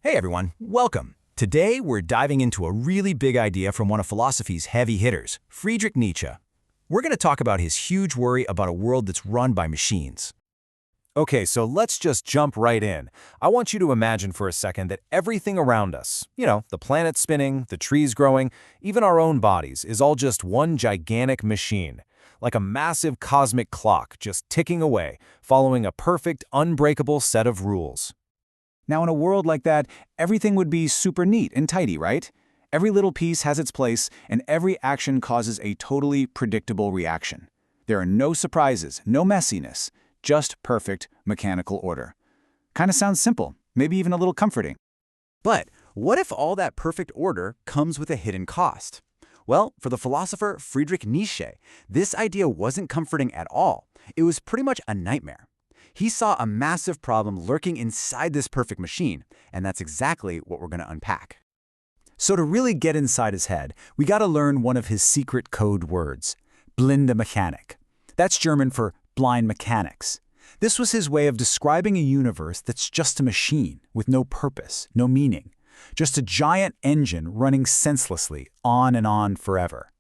Hey everyone, welcome. Today we're diving into a really big idea from one of philosophy's heavy hitters, Friedrich Nietzsche. We're going to talk about his huge worry about a world that's run by machines. Okay, so let's just jump right in. I want you to imagine for a second that everything around us, the planet spinning, the trees growing, even our own bodies, is all just one gigantic machine. Like a massive cosmic clock just ticking away, following a perfect, unbreakable set of rules. Now, in a world like that, everything would be super neat and tidy, right? Every little piece has its place, and every action causes a totally predictable reaction. There are no surprises, no messiness, just perfect mechanical order. Kinda sounds simple, maybe even a little comforting. But what if all that perfect order comes with a hidden cost? Well, for the philosopher Friedrich Nietzsche, this idea wasn't comforting at all. It was pretty much a nightmare. He saw a massive problem lurking inside this perfect machine, and that's exactly what we're going to unpack. So to really get inside his head, we gotta learn one of his secret code words, blinde Mechanik. That's German for blind mechanics. This was his way of describing a universe that's just a machine, with no purpose, no meaning. Just a giant engine running senselessly, on and on forever.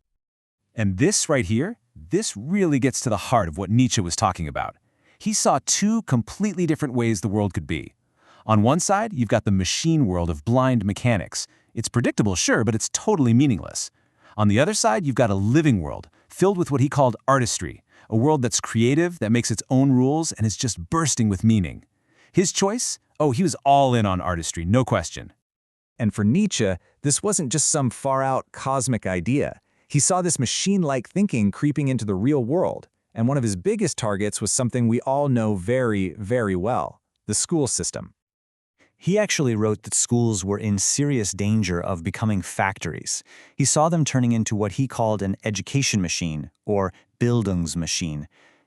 And this right here, this really gets to the heart of what Nietzsche was talking about. He saw two completely different ways the world could be. On one side, you've got the machine world of blind mechanics. It's predictable, sure, but it's totally meaningless. On the other side, you've got a living world, filled with what he called artistry, a world that's creative, that makes its own rules, and is just bursting with meaning. His choice? Oh, he was all in on artistry, no question. And for Nietzsche, this wasn't just some far-out cosmic idea. He saw this machine-like thinking creeping into the real world. And one of his biggest targets was something we all know very, very well, the school system. He actually wrote that schools were in serious danger of becoming factories. He saw them turning into what he called an education machine, or Bildungsmaschine.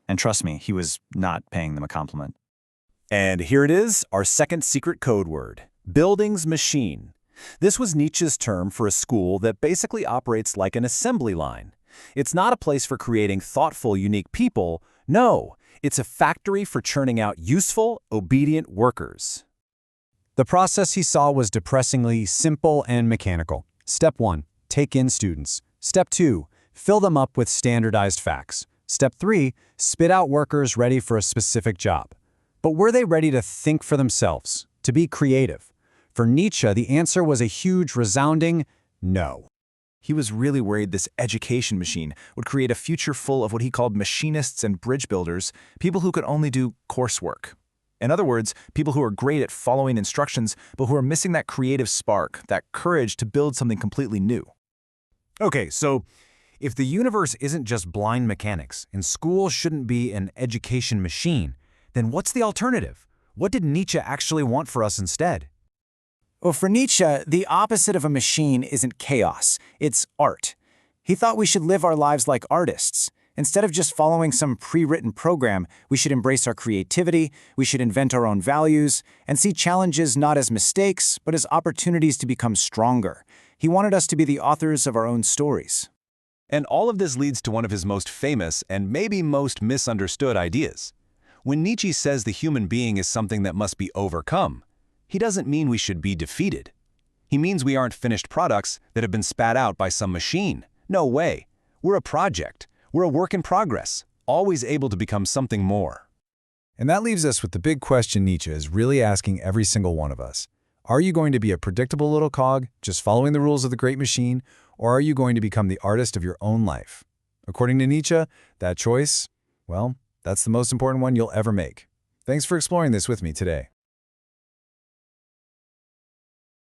And trust me, he was not paying them a compliment. And here it is, our second secret code word, Bildungsmaschine. This was Nietzsche's term for a school that basically operates like an assembly line. It's not a place for creating thoughtful, unique people. No, it's a factory for churning out useful, obedient workers. The process he saw was depressingly simple and mechanical. Step 1, take in students. Step 2, fill them up with standardized facts. Step 3, spit out workers ready for a specific job. But were they ready to think for themselves, to be creative? For Nietzsche, the answer was a huge, resounding no. He was really worried this education machine would create a future full of what he called machinists and bridge builders, people who could only do coursework. In other words, people who are great at following instructions, but who are missing that creative spark, that courage to build something completely new. Okay, so if the universe isn't just blind mechanics and school shouldn't be an education machine, then what's the alternative? What did Nietzsche actually want for us instead? Well, for Nietzsche, the opposite of a machine isn't chaos, it's art. He thought we should live our lives like artists. Instead of just following some pre-written program, we should embrace our creativity, we should invent our own values, and see challenges not as mistakes, but as opportunities to become stronger. He wanted us to be the authors of our own stories. And all of this leads to one of his most famous and maybe most misunderstood ideas. When Nietzsche says the human being is something that must be overcome, he doesn't mean we should be defeated. He means we aren't finished products that have been spat out by some machine. No way. We're a project. We're a work in progress, always able to become something more. And that leaves us with the big question Nietzsche is really asking every single one of us. Are you going to be a predictable little cog, just following the rules of the great machine, or are you going to become the artist of your own life? According to Nietzsche, that choice, well, that's the most important one you'll ever make. Thanks for exploring this with me today.